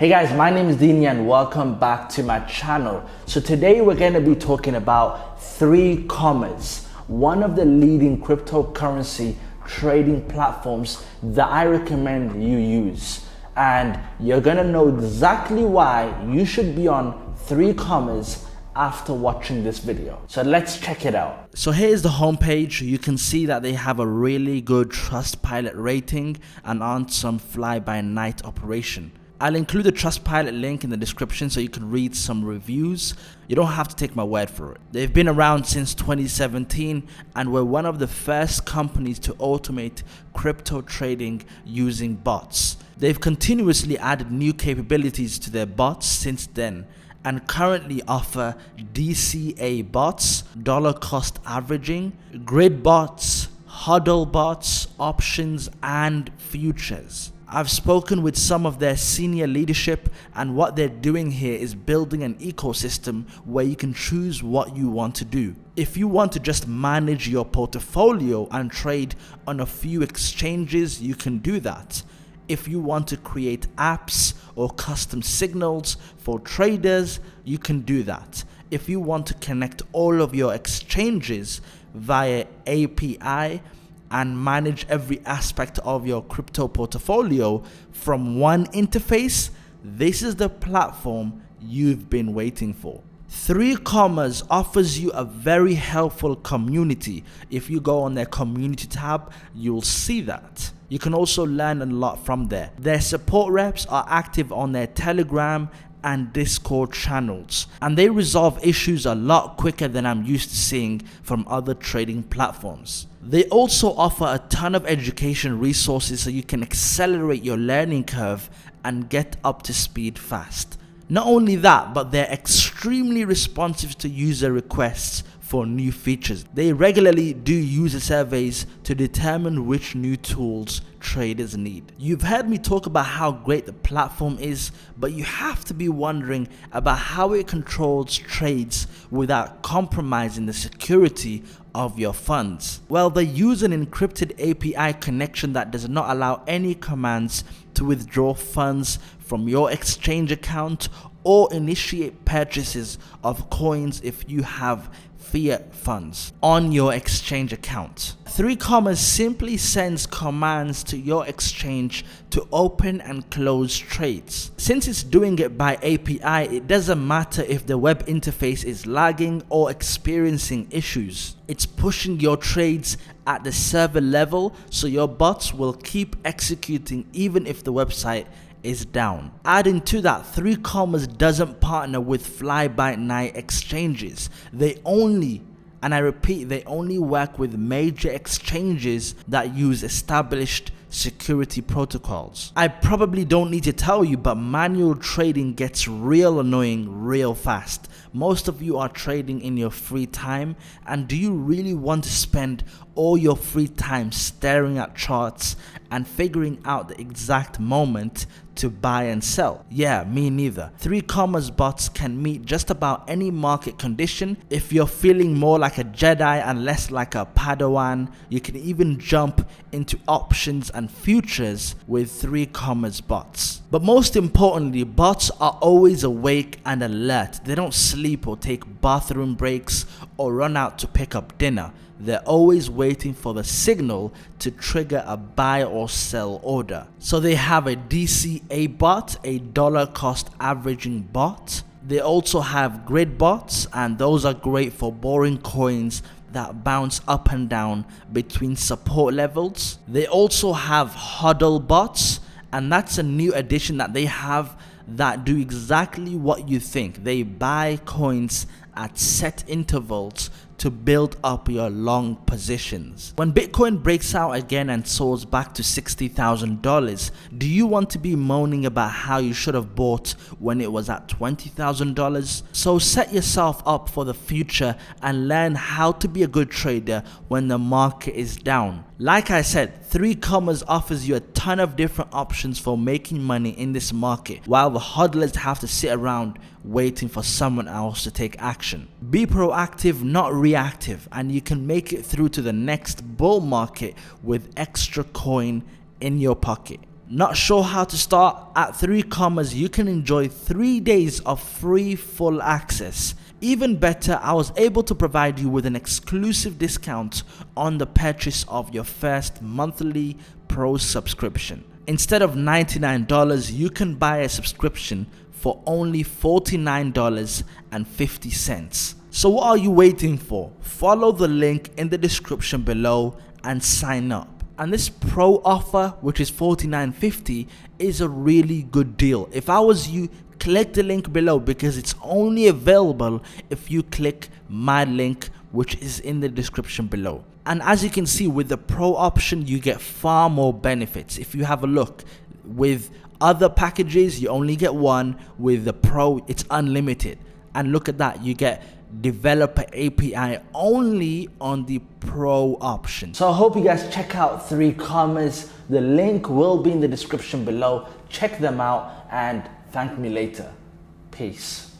Hey guys, my name is Dini and welcome back to my channel. So today we're going to be talking about 3Commas, one of the leading cryptocurrency trading platforms that I recommend you use. And you're going to know exactly why you should be on 3Commas after watching this video. So let's check it out. So here's the homepage. You can see that they have a really good Trustpilot rating and aren't some fly-by-night operation. I'll include the Trustpilot link in the description so you can read some reviews. You don't have to take my word for it. They've been around since 2017 and were one of the first companies to automate crypto trading using bots. They've continuously added new capabilities to their bots since then and currently offer DCA bots, dollar cost averaging, grid bots, hodl bots, options, and futures. I've spoken with some of their senior leadership, and what they're doing here is building an ecosystem where you can choose what you want to do. If you want to just manage your portfolio and trade on a few exchanges, you can do that. If you want to create apps or custom signals for traders, you can do that. If you want to connect all of your exchanges via API and manage every aspect of your crypto portfolio from one interface, this is the platform you've been waiting for. 3Commas offers you a very helpful community. If you go on their community tab, you'll see that. You can also learn a lot from there. Their support reps are active on their Telegram and Discord channels, and they resolve issues a lot quicker than I'm used to seeing from other trading platforms. They also offer a ton of education resources so you can accelerate your learning curve and get up to speed fast. Not only that, but they're extremely responsive to user requests for new features. They regularly do user surveys to determine which new tools traders need. You've heard me talk about how great the platform is, but you have to be wondering about how it controls trades without compromising the security of your funds. Well, they use an encrypted API connection that does not allow any commands to withdraw funds from your exchange account or initiate purchases of coins if you have fiat funds on your exchange account. 3Commas simply sends commands to your exchange to open and close trades. Since it's doing it by API, it doesn't matter if the web interface is lagging or experiencing issues. It's pushing your trades at the server level, so your bots will keep executing even if the website is down. Adding to that, 3Commas doesn't partner with fly-by-night exchanges. They only, and I repeat, they only work with major exchanges that use established security protocols. I probably don't need to tell you, but manual trading gets real annoying real fast. Most of you are trading in your free time, and do you really want to spend all your free time staring at charts and figuring out the exact moment to buy and sell? Yeah, me neither. 3Commas bots can meet just about any market condition. If you're feeling more like a Jedi and less like a Padawan, you can even jump into options and futures with 3Commas bots. But most importantly, bots are always awake and alert. They don't sleep or take bathroom breaks or run out to pick up dinner. They're always waiting for the signal to trigger a buy or sell order. So they have a DCA bot, a dollar cost averaging bot. They also have grid bots, and those are great for boring coins that bounce up and down between support levels. They also have hodl bots, and that's a new addition that they have that do exactly what you think. They buy coins at set intervals to build up your long positions. When Bitcoin breaks out again and soars back to $60,000, do you want to be moaning about how you should have bought when it was at $20,000? So set yourself up for the future and learn how to be a good trader when the market is down. Like I said, 3Commas offers you a ton of different options for making money in this market, while the hodlers have to sit around waiting for someone else to take action. Be proactive, not reactive, and you can make it through to the next bull market with extra coin in your pocket. Not sure how to start? At 3Commas, you can enjoy 3 days of free full access. Even better, I was able to provide you with an exclusive discount on the purchase of your first monthly pro subscription. Instead of $99, you can buy a subscription for only $49.50. So what are you waiting for? Follow the link in the description below and sign up. And this pro offer, which is $49.50, is a really good deal. If I was you, click the link below because it's only available if you click my link, which is in the description below. And as you can see, with the pro option, you get far more benefits. If you have a look, with other packages, you only get one. With the pro, it's unlimited. And look at that, you get developer API only on the pro option. So I hope you guys check out 3Commas. The link will be in the description below. Check them out and thank me later. Peace.